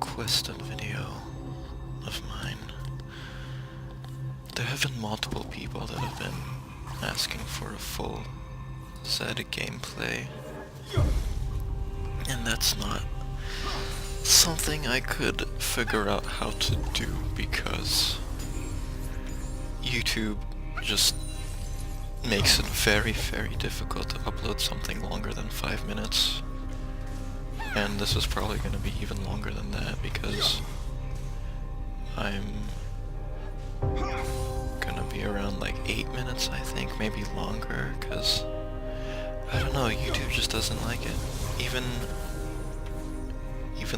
requested video of mine. There have been multiple people that have been asking for a full Zed gameplay, and that's not something I could figure out how to do because YouTube just makes it very, very difficult to upload something longer than 5 minutes. And this is probably going to be even longer than that because I'm gonna be around like 8 minutes, I think, maybe longer, because I don't know, YouTube just doesn't like it. Even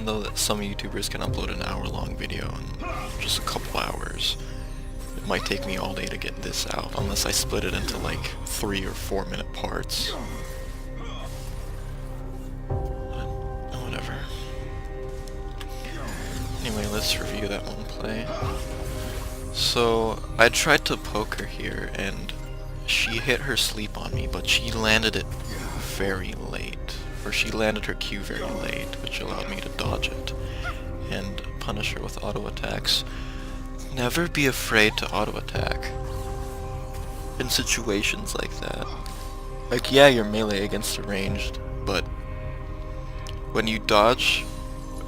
though that some YouTubers can upload an hour-long video in just a couple hours, it might take me all day to get this out, unless I split it into like 3 or 4 minute parts. But whatever. Anyway, let's review that one play. So, I tried to poke her here, and she hit her sleep on me, but she landed it very late. Or she landed her Q very late, which allowed me to dodge it and punish her with auto attacks. Never be afraid to auto attack in situations like that. Like, yeah, you're melee against a ranged, but when you dodge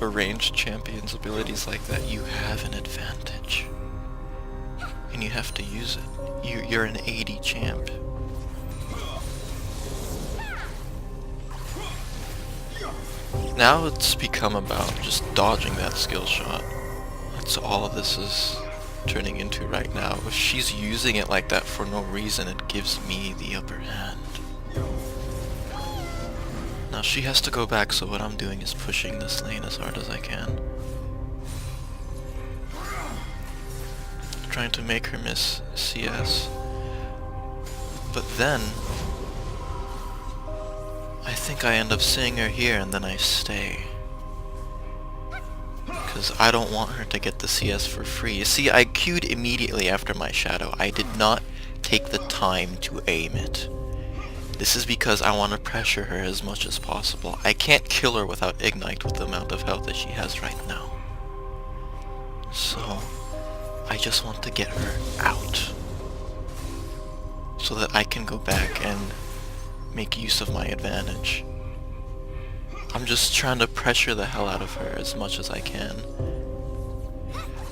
a ranged champion's abilities like that, you have an advantage. And you have to use it. You're an AD champ. Now it's become about just dodging that skill shot. That's all this is turning into right now. If she's using it like that for no reason, it gives me the upper hand. Now she has to go back, so what I'm doing is pushing this lane as hard as I can. Trying to make her miss CS. But then I think I end up seeing her here and then I stay. Because I don't want her to get the CS for free. You see, I queued immediately after my shadow. I did not take the time to aim it. This is because I want to pressure her as much as possible. I can't kill her without Ignite with the amount of health that she has right now. So I just want to get her out so that I can go back and make use of my advantage. I'm just trying to pressure the hell out of her as much as I can.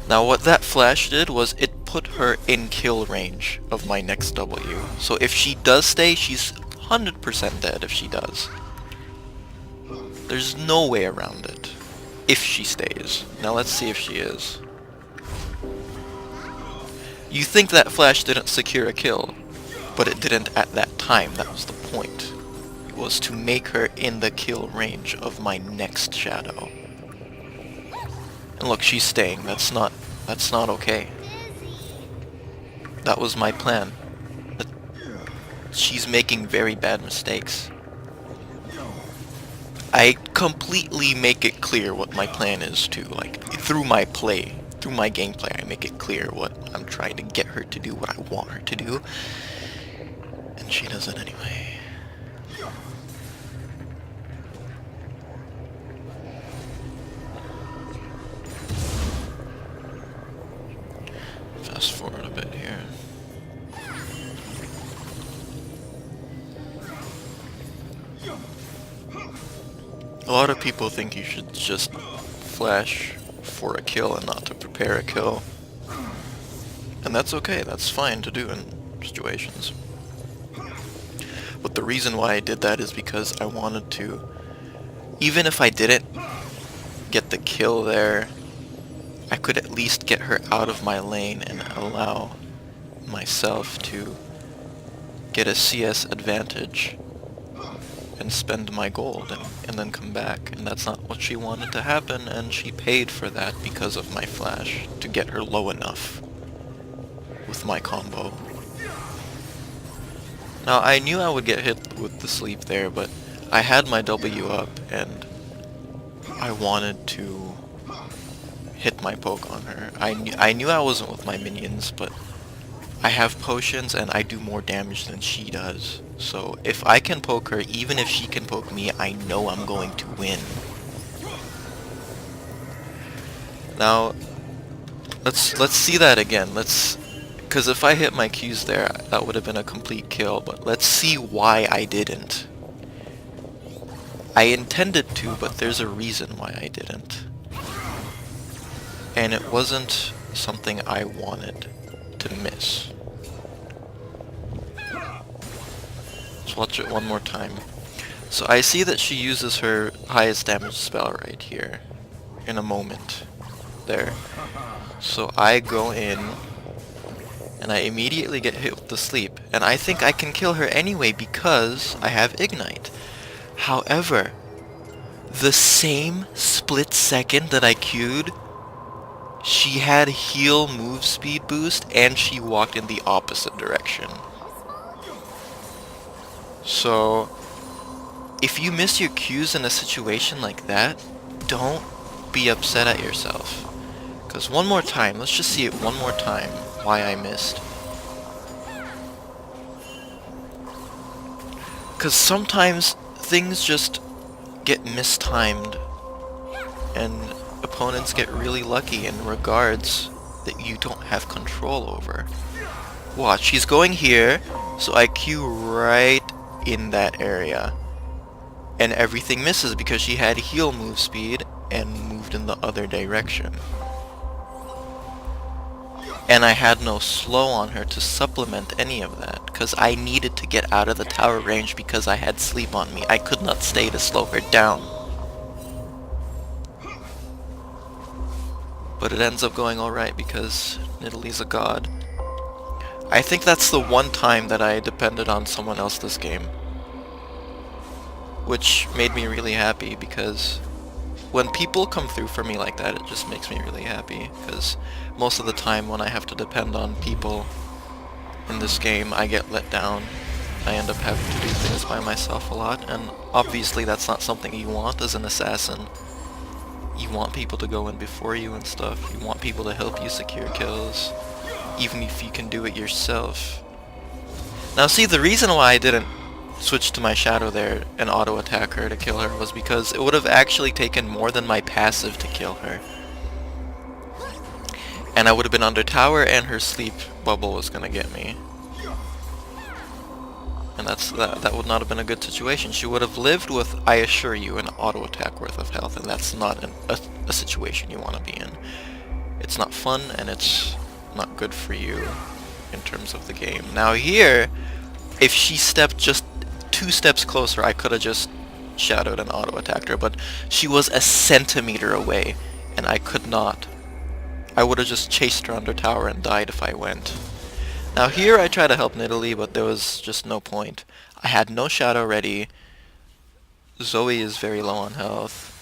Now what that flash did was it put her in kill range of my next W. So if she does stay, she's 100% dead if she does. There's no way around it. If she stays. Now let's see if she is. You think that flash didn't secure a kill, but it didn't at that time. That was the point. It was to make her in the kill range of my next shadow. And look, she's staying. That's not okay. That was my plan. But she's making very bad mistakes. I completely make it clear what my plan is too, like through my play. Through my gameplay, I make it clear what I'm trying to get her to do, what I want her to do. And she does it anyway. Fast forward a bit here. A lot of people think you should just flash for a kill and not to prepare a kill. And that's okay, that's fine to do in situations. But the reason why I did that is because I wanted to, even if I didn't get the kill there, I could at least get her out of my lane and allow myself to get a CS advantage and spend my gold and then come back. And that's not what she wanted to happen, and she paid for that because of my flash to get her low enough with my combo. Now, I knew I would get hit with the sleep there, but I had my W up, and I wanted to hit my poke on her. I knew I wasn't with my minions, but I have potions, and I do more damage than she does. So, if I can poke her, even if she can poke me, I know I'm going to win. Now, let's see that again. Because if I hit my Qs there, that would have been a complete kill, but let's see why I didn't. I intended to, but there's a reason why I didn't. And it wasn't something I wanted to miss. Let's watch it one more time. So I see that she uses her highest damage spell right here, in a moment. There. So I go in, and I immediately get hit with the sleep. And I think I can kill her anyway because I have Ignite. However, the same split second that I queued, she had heal move speed boost and she walked in the opposite direction. So, if you miss your Qs in a situation like that, don't be upset at yourself. Because one more time, let's just see it one more time, why I missed. Because sometimes things just get mistimed and opponents get really lucky in regards that you don't have control over. Watch, he's going here, so I Q right in that area. And everything misses because she had heal move speed and moved in the other direction. And I had no slow on her to supplement any of that, because I needed to get out of the tower range because I had sleep on me. I could not stay to slow her down. But it ends up going alright because Nidalee's a god. I think that's the one time that I depended on someone else this game. Which made me really happy because when people come through for me like that, it just makes me really happy. Because most of the time when I have to depend on people in this game, I get let down. I end up having to do things by myself a lot, and obviously that's not something you want as an assassin. You want people to go in before you and stuff. You want people to help you secure kills, even if you can do it yourself. Now see, the reason why I didn't switch to my shadow there and auto attack her to kill her was because it would have actually taken more than my passive to kill her. And I would have been under tower and her sleep bubble was gonna get me. And that would not have been a good situation. She would have lived with, I assure you, an auto attack worth of health, and that's not a situation you want to be in. It's not fun, and it's not good for you in terms of the game. Now here, if she stepped just 2 steps closer, I could have just shadowed and auto attacked her, but she was a centimeter away, and I could not. I would have just chased her under tower and died if I went. Now here I try to help Nidalee, but there was just no point. I had no shadow ready. Zoe is very low on health.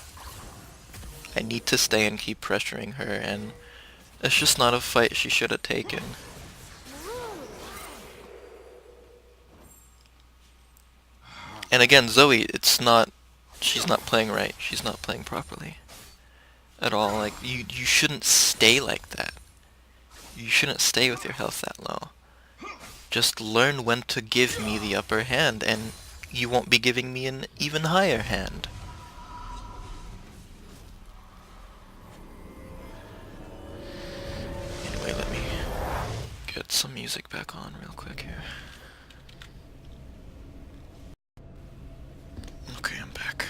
I need to stay and keep pressuring her, and it's just not a fight she should have taken. And again, Zoe, she's not playing right. She's not playing properly at all. Like, you shouldn't stay like that. You shouldn't stay with your health that low. Just learn when to give me the upper hand, and you won't be giving me an even higher hand. Anyway, let me get some music back on real quick here. Okay, I'm back.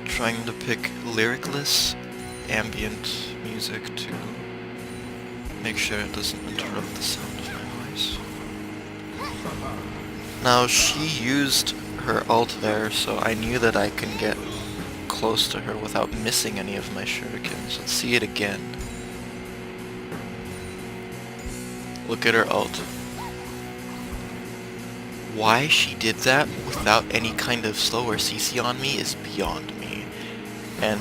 Trying to pick lyricless, ambient music to make sure it doesn't interrupt the sound of my voice. Now, she used her ult there, so I knew that I can get close to her without missing any of my shurikens. Let's see it again. Look at her ult. Why she did that without any kind of slow or CC on me is beyond me. And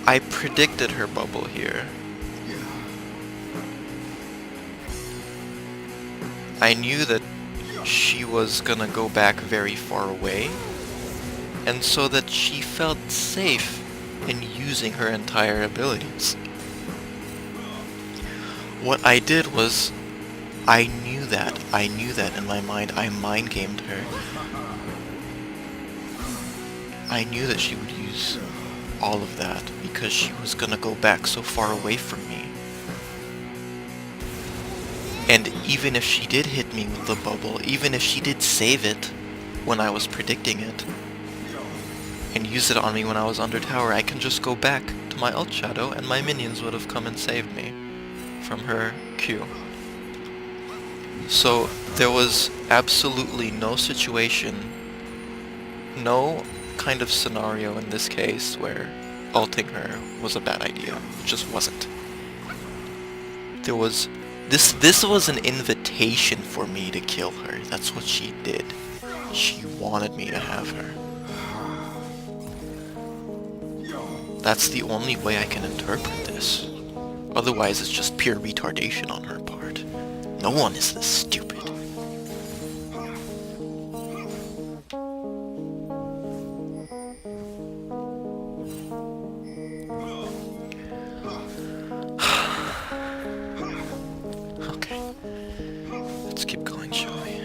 I predicted her bubble here. I knew that she was gonna go back very far away, and so that she felt safe in using her entire abilities. What I did was I knew that. I knew that in my mind. I mind-gamed her. I knew that she would use all of that because she was gonna go back so far away from me. And even if she did hit me with the bubble, even if she did save it when I was predicting it, and use it on me when I was under tower, I can just go back to my ult shadow and my minions would have come and saved me from her Q. So there was absolutely no situation, no kind of scenario in this case where ulting her was a bad idea. It just wasn't. There was this was an invitation for me to kill her. That's what she did. She wanted me to have her. That's the only way I can interpret this. Otherwise, it's just pure retardation on her part. No one is this stupid. Okay. Let's keep going, shall we?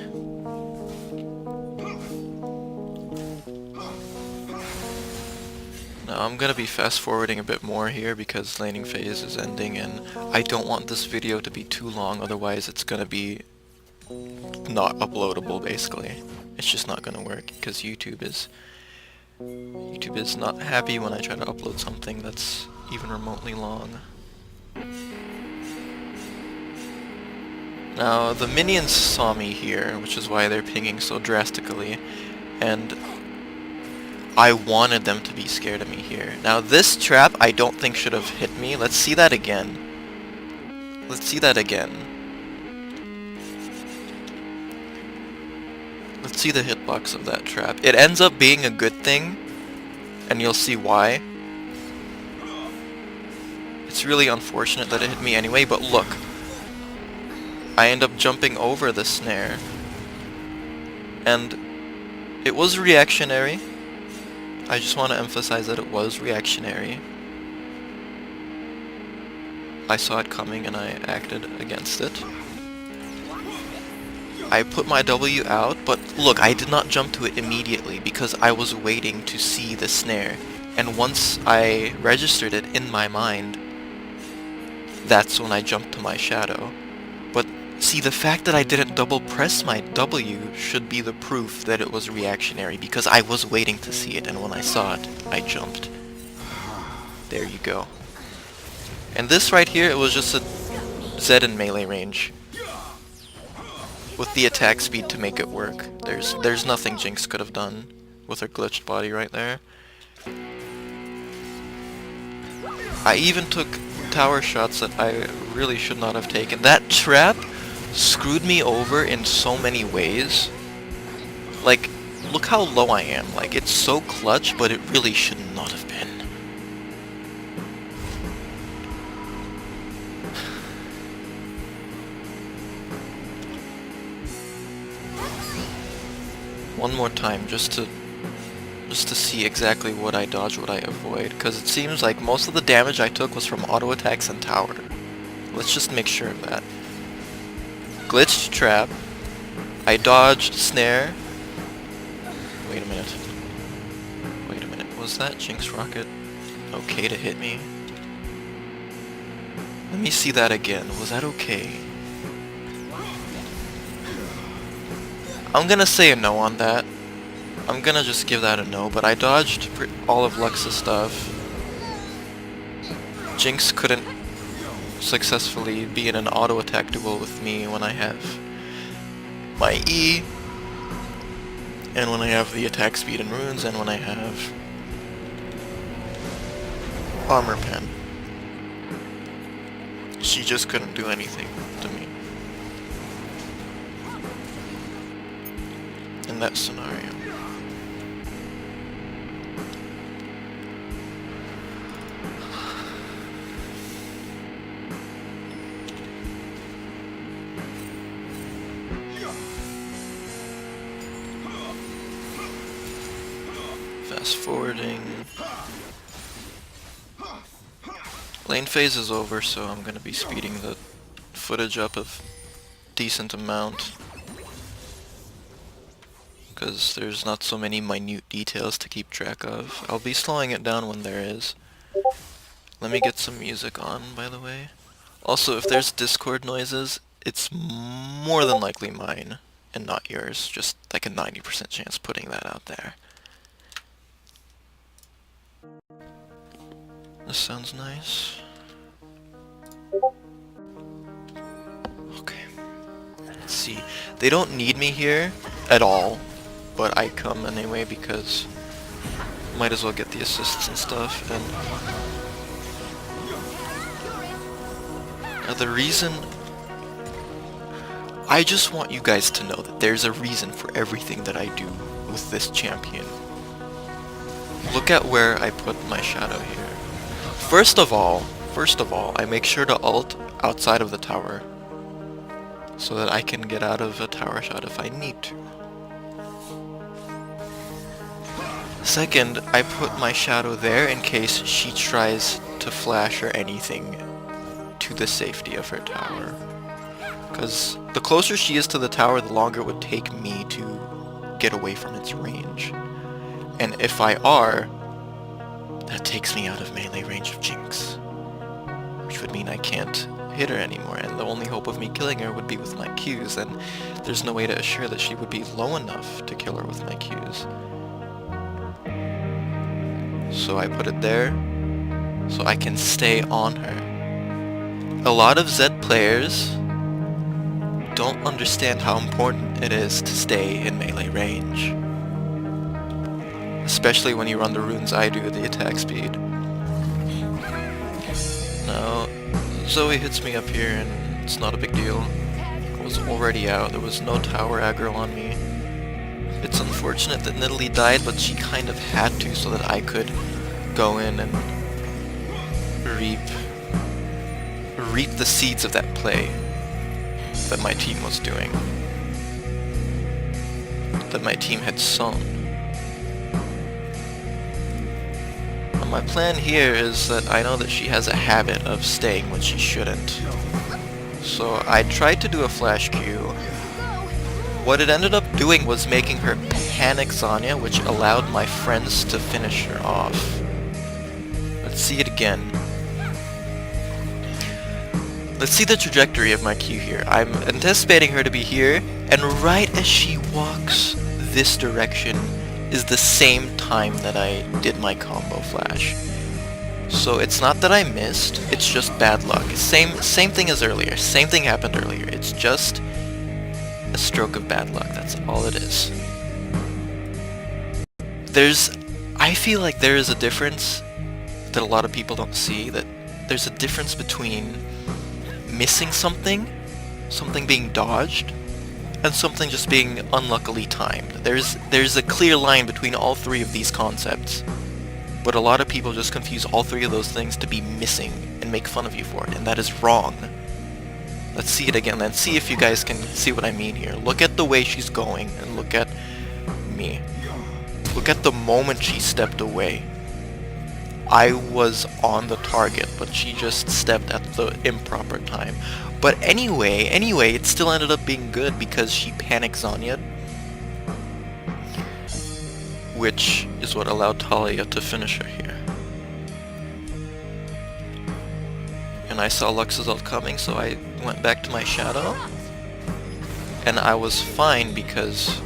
Now I'm gonna be fast forwarding a bit more here because laning phase is ending and I don't want this video to be too long, otherwise it's gonna be not uploadable basically. It's just not gonna work because YouTube is not happy when I try to upload something that's even remotely long. Now the minions saw me here, which is why they're pinging so drastically, and I wanted them to be scared of me here. Now this trap I don't think should have hit me. Let's see that again. Let's see that again. Let's see the hitbox of that trap. It ends up being a good thing, and you'll see why. It's really unfortunate that it hit me anyway, but look. I end up jumping over the snare. And it was reactionary. I just want to emphasize that it was reactionary. I saw it coming and I acted against it. I put my W out, but look, I did not jump to it immediately because I was waiting to see the snare. And once I registered it in my mind, that's when I jumped to my shadow. But see, the fact that I didn't double press my W should be the proof that it was reactionary because I was waiting to see it, and when I saw it, I jumped. There you go. And this right here, it was just a Zed in melee range with the attack speed to make it work. There's nothing Jinx could have done with her glitched body right there. I even took tower shots that I really should not have taken. That trap screwed me over in so many ways. Like, look how low I am. Like, it's so clutch, but it really should not have been. One more time, just to see exactly what I dodge, what I avoid, because it seems like most of the damage I took was from auto attacks and tower. Let's just make sure of that. Glitched trap. I dodged snare. Wait a minute. Wait a minute. Was that Jinx rocket okay to hit me? Let me see that again. Was that okay? I'm gonna say a no on that. I'm gonna just give that a no, but I dodged all of Lux's stuff. Jinx couldn't successfully be in an auto attack duel with me when I have my E, and when I have the attack speed and runes, and when I have armor pen. She just couldn't do anything to me in that scenario. Fast forwarding. Lane phase is over, so I'm gonna be speeding the footage up of decent amount, because there's not so many minute details to keep track of. I'll be slowing it down when there is. Let me get some music on, by the way. Also, if there's Discord noises, it's more than likely mine and not yours. Just like a 90% chance putting that out there. This sounds nice. Okay. Let's see. They don't need me here at all, but I come anyway because might as well get the assists and stuff. And now the reason, I just want you guys to know that there's a reason for everything that I do with this champion. Look at where I put my shadow here. First of all, I make sure to ult outside of the tower so that I can get out of a tower shot if I need to. Second, I put my shadow there in case she tries to flash or anything to the safety of her tower. Because the closer she is to the tower, the longer it would take me to get away from its range. And if I are, that takes me out of melee range of Jinx, which would mean I can't hit her anymore, and the only hope of me killing her would be with my Qs, and there's no way to assure that she would be low enough to kill her with my Qs. So I put it there, so I can stay on her. A lot of Zed players don't understand how important it is to stay in melee range. Especially when you run the runes I do, the attack speed. Now, Zoe hits me up here and it's not a big deal. I was already out, there was no tower aggro on me. It's unfortunate that Nidalee died, but she kind of had to so that I could go in and reap the seeds of that play that my team was doing. That my team had sown. My plan here is that I know that she has a habit of staying when she shouldn't. So I tried to do a flash Q. What it ended up doing was making her panic Zanya, which allowed my friends to finish her off. Let's see it again. Let's see the trajectory of my Q here. I'm anticipating her to be here, and right as she walks this direction is the same time that I did my combo flash. So it's not that I missed, it's just bad luck. Same thing as earlier. Same thing happened earlier. It's just a stroke of bad luck. That's all it is. I feel like there is a difference that a lot of people don't see, that there's a difference between missing something being dodged, and something just being unluckily timed. There's a clear line between all three of these concepts, but a lot of people just confuse all three of those things to be missing and make fun of you for it, and that is wrong. Let's see it again, let's see if you guys can see what I mean here. Look at the way she's going, and look at me. Look at the moment she stepped away. I was on the target, but she just stepped at the improper time. But anyway, it still ended up being good because she panic Zanya'd, which is what allowed Talia to finish her here. And I saw Lux's ult coming, so I went back to my shadow, and I was fine because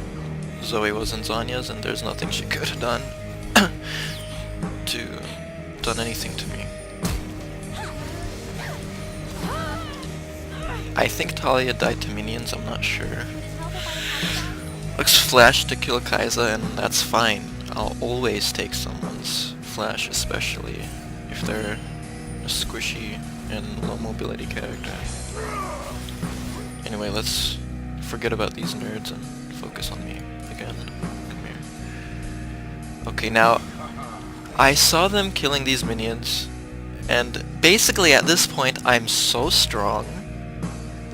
Zoe was in Zanya's, and there's nothing she could have done to done anything to me. I think Talia died to minions, I'm not sure. Lux flashed to kill Kai'Sa, and that's fine. I'll always take someone's flash, especially if they're a squishy and low mobility character. Anyway, let's forget about these nerds and focus on me again. Come here. Okay, now, I saw them killing these minions, and basically at this point I'm so strong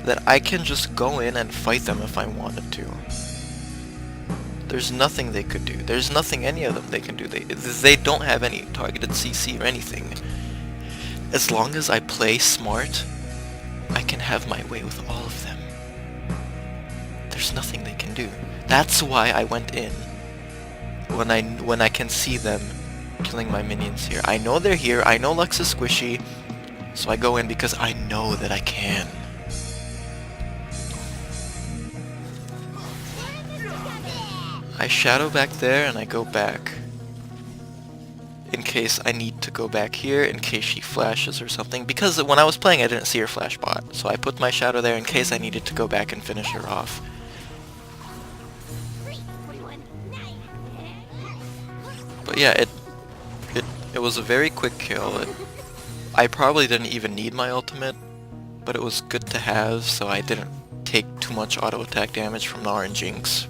that I can just go in and fight them if I wanted to. There's nothing they could do. There's nothing any of them they can do. They don't have any targeted CC or anything. As long as I play smart, I can have my way with all of them. there's nothing they can do. That's why I went in when I can see them killing my minions here. I know they're here, I know Lux is squishy, so I go in because I know that I can. I shadow back there and I go back. In case I need to go back here, in case she flashes or something. Because when I was playing I didn't see her flash bot. So I put my shadow there in case I needed to go back and finish her off. But yeah, it was a very quick kill. I probably didn't even need my ultimate, but it was good to have so I didn't take too much auto attack damage from the RNGinx.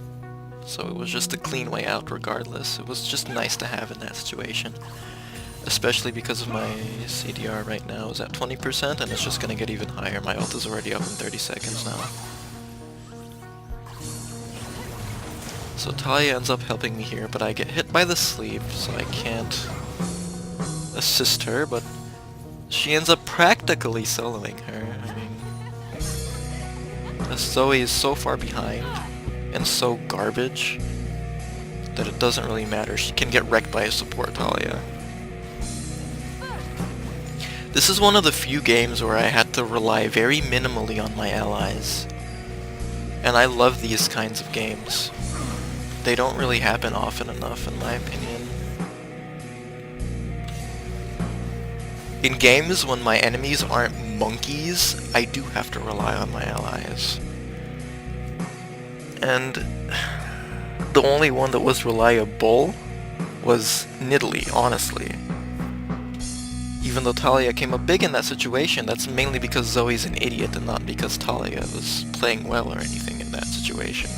So it was just a clean way out regardless. It was just nice to have in that situation. Especially because of my CDR right now is at 20% and it's just gonna get even higher. My ult is already up in 30 seconds now. So Talia ends up helping me here, but I get hit by the sleep, so I can't assist her, but she ends up practically soloing her. I mean, Zoe is so far behind and so garbage that it doesn't really matter. She can get wrecked by a support Talia. This is one of the few games where I had to rely very minimally on my allies. And I love these kinds of games. They don't really happen often enough in my opinion. In games when my enemies aren't monkeys, I do have to rely on my allies. And the only one that was reliable was Nidalee, honestly. Even though Talia came up big in that situation, that's mainly because Zoe's an idiot and not because Talia was playing well or anything in that situation.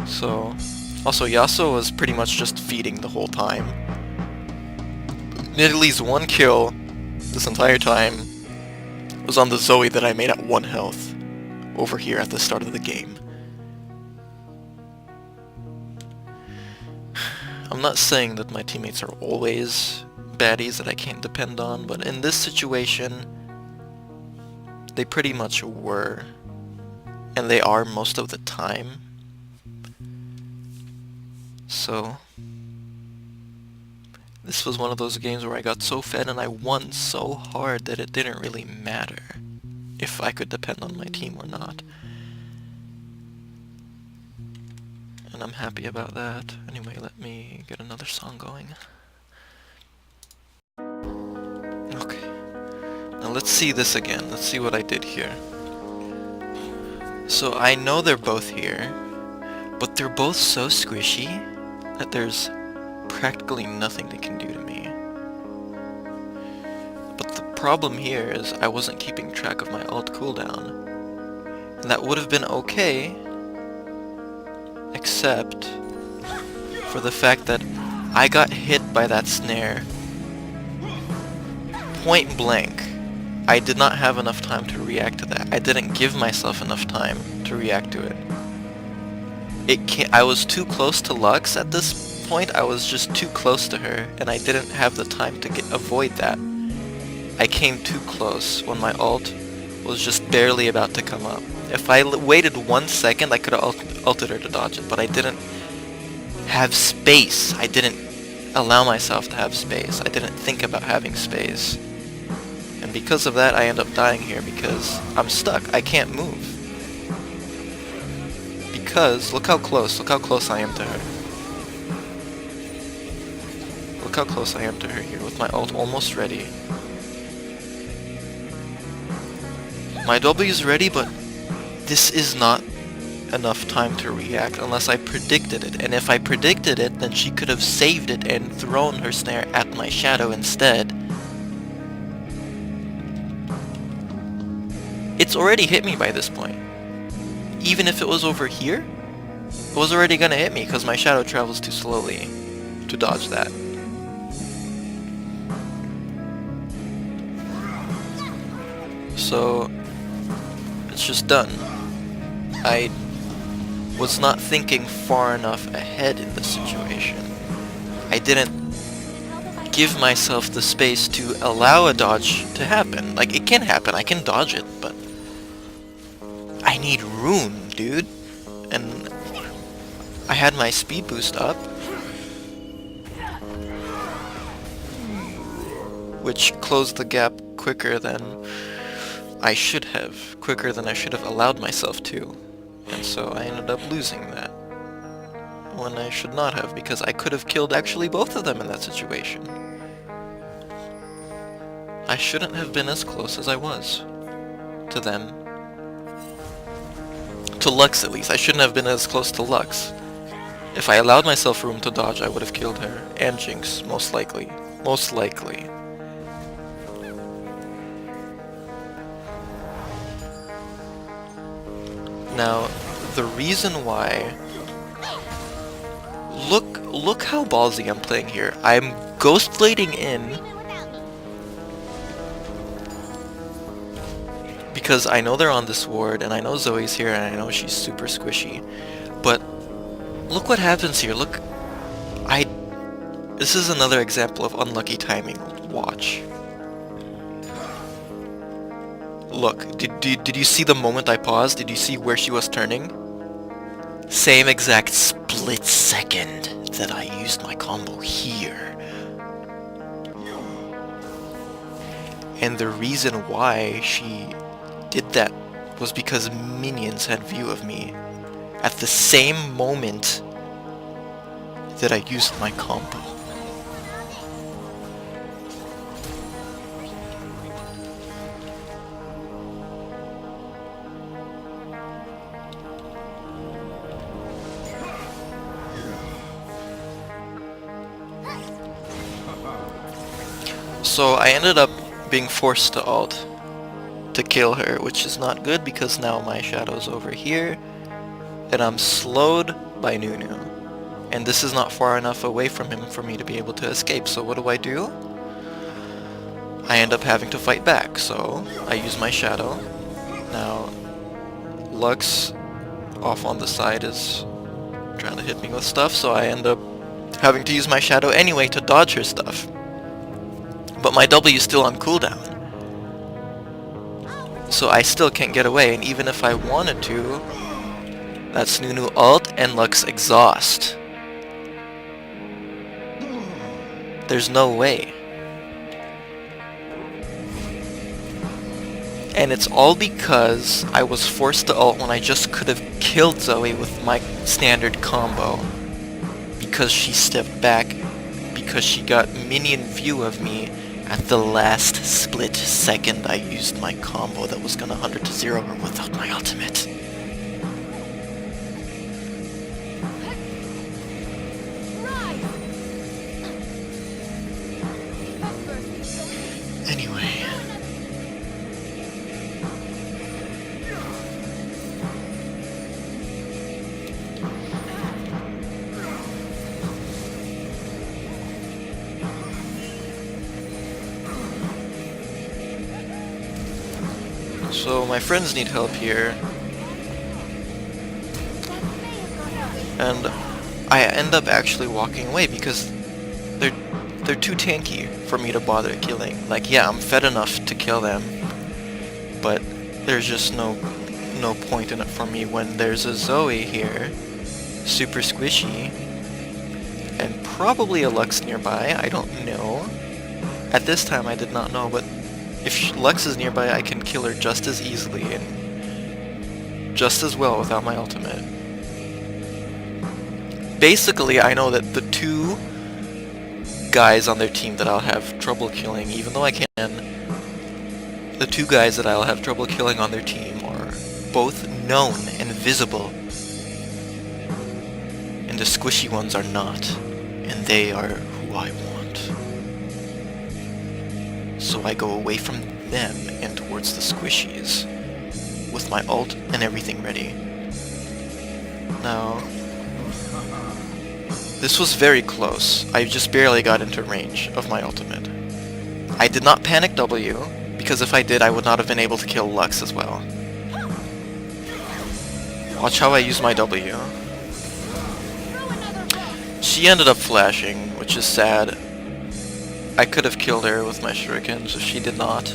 So, also Yasuo was pretty much just feeding the whole time. Nidalee's one kill this entire time was on the Zoe that I made at 1 health over here at the start of the game. I'm not saying that my teammates are always baddies that I can't depend on, but in this situation, they pretty much were. And they are most of the time. So, this was one of those games where I got so fed and I won so hard that it didn't really matter if I could depend on my team or not. And I'm happy about that. Anyway, let me get another song going. Okay. Now let's see this again. Let's see what I did here. So I know they're both here, but they're both so squishy that there's practically nothing they can do to me. But the problem here is I wasn't keeping track of my ult cooldown. And that would have been okay, except for the fact that I got hit by that snare point blank. I did not have enough time to react to that. I didn't give myself enough time to react to it. I was too close to Lux at this point. I was just too close to her, and I didn't have the time to avoid that. I came too close when my ult was just barely about to come up. If I waited 1 second, I could have ulted her to dodge it, but I didn't have space. I didn't allow myself to have space. I didn't think about having space. And because of that, I end up dying here because I'm stuck. I can't move. Because, look how close I am to her. Look how close I am to her here with my ult almost ready. My W is ready, but this is not enough time to react unless I predicted it. And if I predicted it, then she could have saved it and thrown her snare at my shadow instead. It's already hit me by this point. Even if it was over here, it was already gonna hit me because my shadow travels too slowly to dodge that. So, it's just done. I was not thinking far enough ahead in this situation. I didn't give myself the space to allow a dodge to happen. Like, it can happen, I can dodge it, but I need room, dude. I had my speed boost up, which closed the gap quicker than I should have, quicker than I should have allowed myself to. And so I ended up losing that, when I should not have, because I could have killed actually both of them in that situation. I shouldn't have been as close as I was to them. To Lux, at least. I shouldn't have been as close to Lux. If I allowed myself room to dodge, I would have killed her. And Jinx, most likely. Most likely. Now, the reason why... Look how ballsy I'm playing here. I'm ghostblading in because I know they're on this ward, and I know Zoe's here, and I know she's super squishy. But look what happens here. Look, this is another example of unlucky timing. Watch. Look, did you see the moment I paused? Did you see where she was turning? Same exact split second that I used my combo here. And the reason why she did that was because minions had view of me at the same moment that I used my combo. So I ended up being forced to ult to kill her, which is not good because now my shadow's over here and I'm slowed by Nunu. And this is not far enough away from him for me to be able to escape, so what do? I end up having to fight back, so I use my shadow. Now, Lux off on the side is trying to hit me with stuff, so I end up having to use my shadow anyway to dodge her stuff. But my W is still on cooldown, so I still can't get away, and even if I wanted to, that's Nunu ult and Lux exhaust. There's no way. And it's all because I was forced to ult when I just could have killed Zoe with my standard combo. Because she stepped back, because she got minion view of me at the last split second I used my combo that was gonna 100 to 0 her without my ultimate. Anyway. So my friends need help here, and I end up actually walking away because they're too tanky for me to bother killing. Like, yeah, I'm fed enough to kill them, but there's just no point in it for me when there's a Zoe here, super squishy, and probably a Lux nearby. I don't know. At this time I did not know, but if Lux is nearby, I can kill her just as easily and just as well without my ultimate. Basically, I know that the two guys on their team that I'll have trouble killing, even though I can, the two guys that I'll have trouble killing on their team are both known and visible, and the squishy ones are not, and they are who I want. So I go away from them and towards the squishies, with my ult and everything ready. Now, this was very close. I just barely got into range of my ultimate. I did not panic W, because if I did, I would not have been able to kill Lux as well. Watch how I use my W. She ended up flashing, which is sad. I could have killed her with my shurikens if she did not.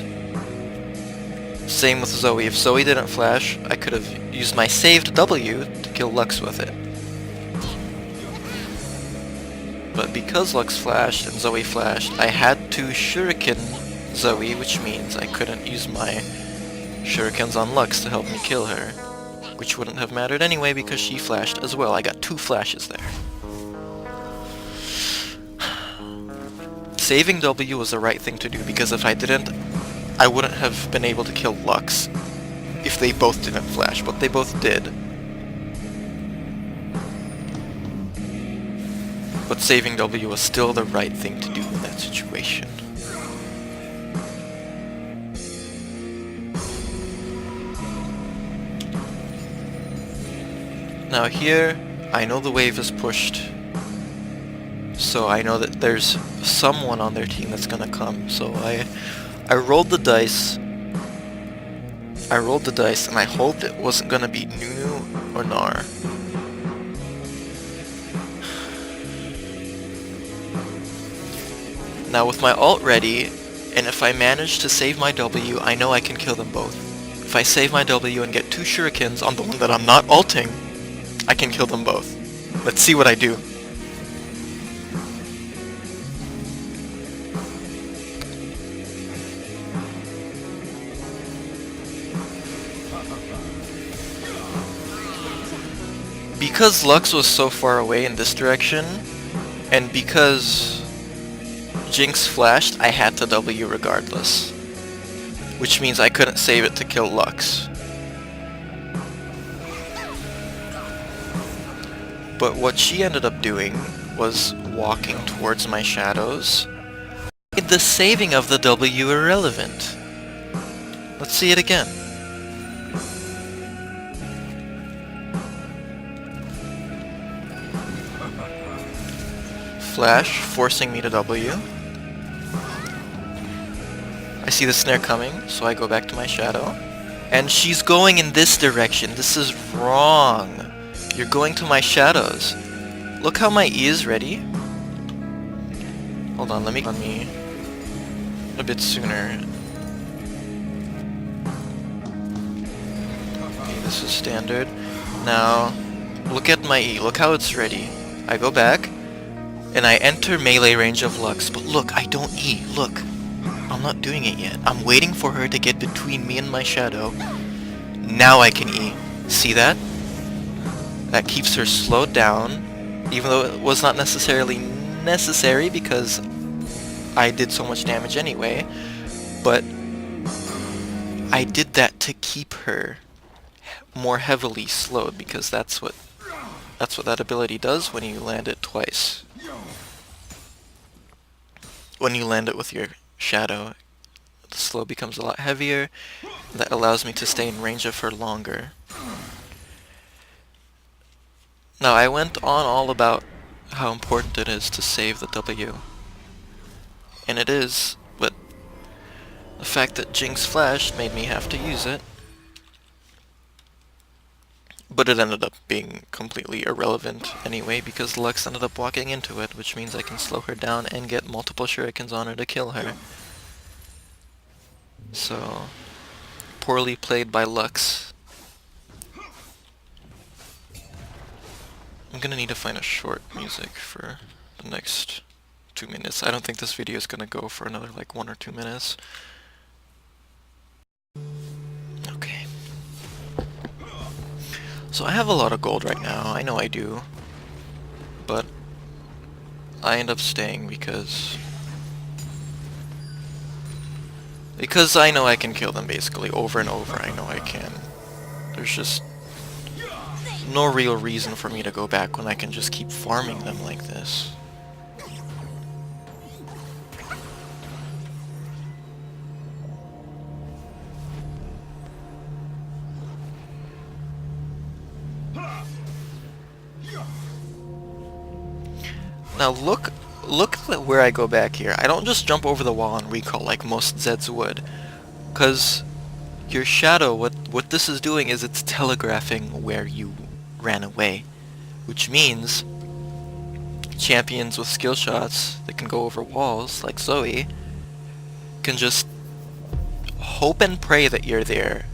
Same with Zoe. If Zoe didn't flash, I could have used my saved W to kill Lux with it. But because Lux flashed and Zoe flashed, I had to Shuriken Zoe, which means I couldn't use my Shurikens on Lux to help me kill her. Which wouldn't have mattered anyway because she flashed as well. I got 2 flashes there. Saving W was the right thing to do because if I didn't, I wouldn't have been able to kill Lux if they both didn't flash, but they both did. But saving W was still the right thing to do in that situation. Now here, I know the wave is pushed, so I know that there's someone on their team that's gonna come. So I rolled the dice. And I hoped it wasn't gonna be Nunu or Nar. Now with my ult ready, and if I manage to save my W, I know I can kill them both. If I save my W and get 2 shurikens on the one that I'm not ulting, I can kill them both. Let's see what I do. Because Lux was so far away in this direction, and because Jinx flashed, I had to W regardless. Which means I couldn't save it to kill Lux. But what she ended up doing was walking towards my shadows. Made the saving of the W irrelevant. Let's see it again. Flash, forcing me to W. I see the snare coming, so I go back to my shadow. And she's going in this direction. This is wrong. You're going to my shadows. Look how my E is ready. Hold on, let me on me a bit sooner. Okay, this is standard. Now, look at my E. Look how it's ready. I go back, and I enter melee range of Lux. But look, I don't E. Look. I'm not doing it yet. I'm waiting for her to get between me and my shadow. Now I can E. See that? That keeps her slowed down, even though it was not necessarily necessary because I did so much damage anyway. But I did that to keep her more heavily slowed because that's what that ability does when you land it twice. When you land it with your shadow, the slow becomes a lot heavier. That allows me to stay in range of her longer. Now, I went on all about how important it is to save the W. And it is, but the fact that Jinx flashed made me have to use it. But it ended up being completely irrelevant anyway because Lux ended up walking into it, which means I can slow her down and get multiple shurikens on her to kill her. So, poorly played by Lux. I'm gonna need to find a short music for the next 2 minutes. I don't think this video is gonna go for another like 1 or 2 minutes. Okay. So I have a lot of gold right now, I know I do. But I end up staying because I know I can kill them basically over and over. I know I can. There's just no real reason for me to go back when I can just keep farming them like this. Now look at where I go back here. I don't just jump over the wall and recall like most Zeds would. Cause your shadow, what this is doing is it's telegraphing where you ran away. Which means champions with skill shots that can go over walls, like Zoe, can just hope and pray that you're there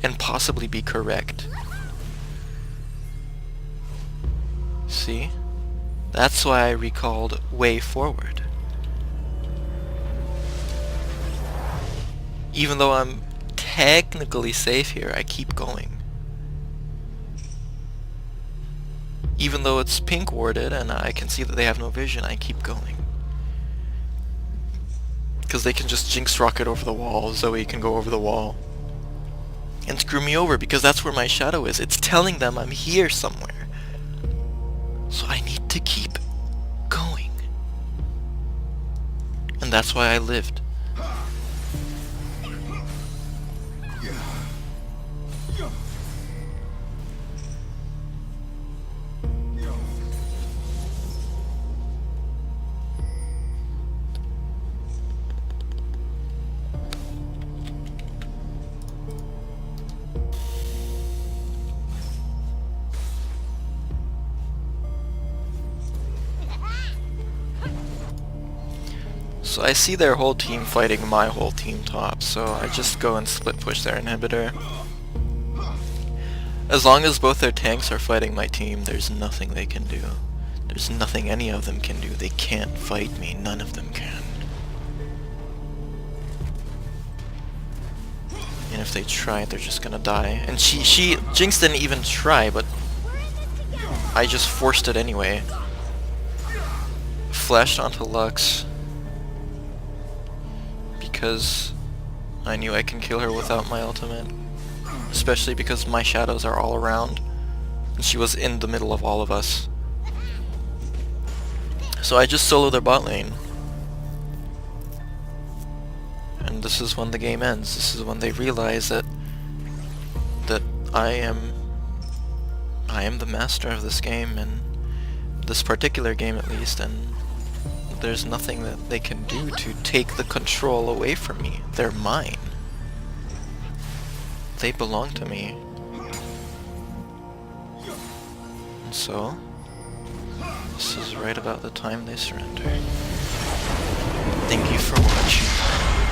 and possibly be correct. See? That's why I recalled way forward. Even though I'm technically safe here, I keep going. Even though it's pink warded and I can see that they have no vision, I keep going. Because they can just Jinx rocket over the wall, Zoe can go over the wall. And screw me over, because that's where my shadow is. It's telling them I'm here somewhere. So I need to keep going. And that's why I lived. So I see their whole team fighting my whole team top, so I just go and split push their inhibitor. As long as both their tanks are fighting my team, there's nothing they can do. There's nothing any of them can do. They can't fight me. None of them can. And if they try, they're just gonna die. And Jinx didn't even try, but I just forced it anyway. Flashed onto Lux. Because I knew I can kill her without my ultimate. Especially because my shadows are all around. And she was in the middle of all of us. So I just solo their bot lane. And this is when the game ends. This is when they realize that I am the master of this game, and this particular game at least, and there's nothing that they can do to take the control away from me. They're mine. They belong to me. And so, this is right about the time they surrender. Thank you for watching.